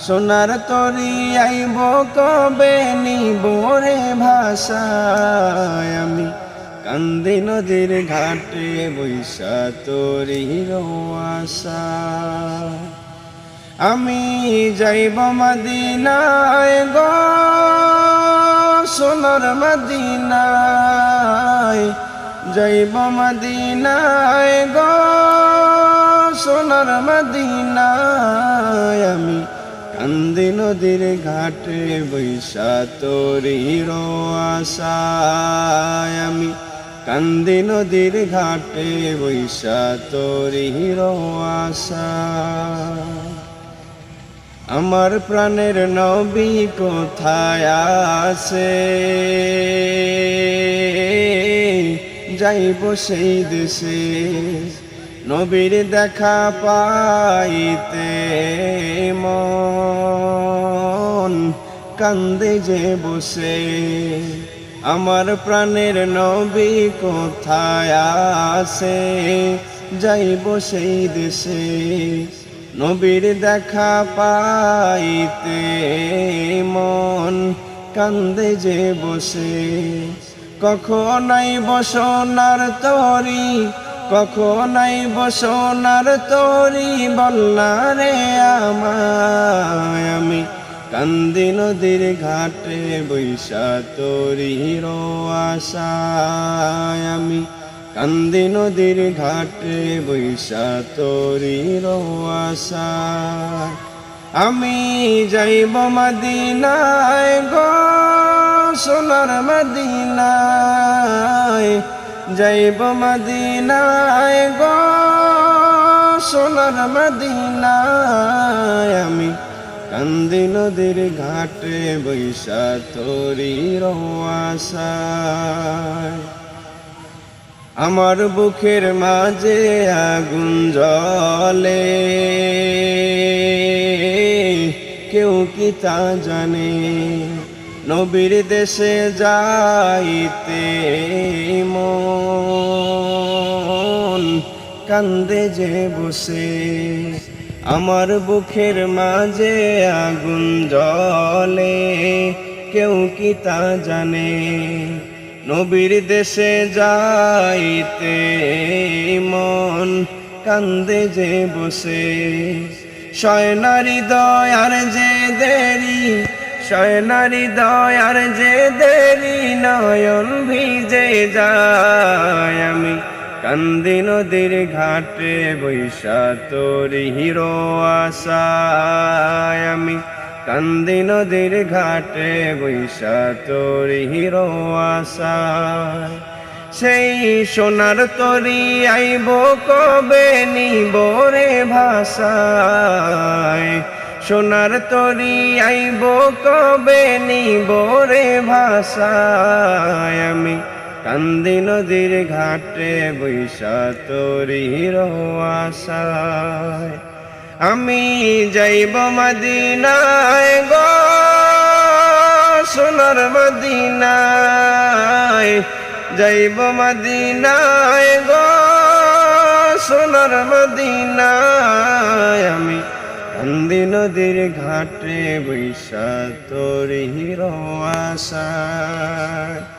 সোনার তরি আইব কবে নিব রে ভাষায় আমি কান্দি নদীর ঘাটে বৈশা তরির আশা আমি যাইব মদিনায় গো সোনার মদিনায় যাইব মদিনায় গো সোনার মদিনায় আমি কান্দি নদীর ঘাটে বৈশা তরির আশায় আমি কান্দি নদীর ঘাটে বৈশা তরির আশা আমার প্রাণের নবী কোথায় আছে যাইব সেই দেশে নবীর দেখা পাইতে মন কান্দে যে বসে আমার প্রাণের নবী কোথায় আছে যাইব সেই দেশে নবীর দেখা পাইতে মন কান্দে যে বসে কখনাই বসনার তরি কখনাই বসনার তরি বলনা রে আমায় আমি কান্দি নদীর ঘাটে বৈশা তরির আশায় আমি কান্দি নদীর ঘাটে বৈশা তরির আশায় আমি যাইব মদিনায় গো সোনার মদিনায় যাইব মদিনায় গো সোনার মদিনায় আমি কান্দি নদীর ঘাটে বৈশা তরির আশায় আমার বুকের মাঝে আগুন জ্বলে কেউ কি তা জানে নবীর দেশে যাইতে মন কান্দে যে বসে আমার বুকের মাঝে আগুন জ্বলে কেউ কি তা জানে নবীর দেশে যাইতে মন কান্দে যে বসে শয়নারি দয়ার যে দেরি শয়নারি দয়ার যে দেরি নয়ন ভিজে যায় আমি কান্দি নদীর ঘাটে বৈশা তরির আশায় আমি কান্দি নদীর ঘাটে বৈশা তরির আশায় সেই সোনার তরি আইব কবে নিব রে ভাষায় সোনার তরি আইব কবে নিব রে ভাষায় আমি কান্দি নদীর ঘাটে বৈশা তরির আশায় আমি যাইব মদিনায় গো সোনার মদিনায় যাইব মদিনায় গো সোনার মদিনায় আমি কান্দি নদীর ঘাটে বৈশা তরির আশায়।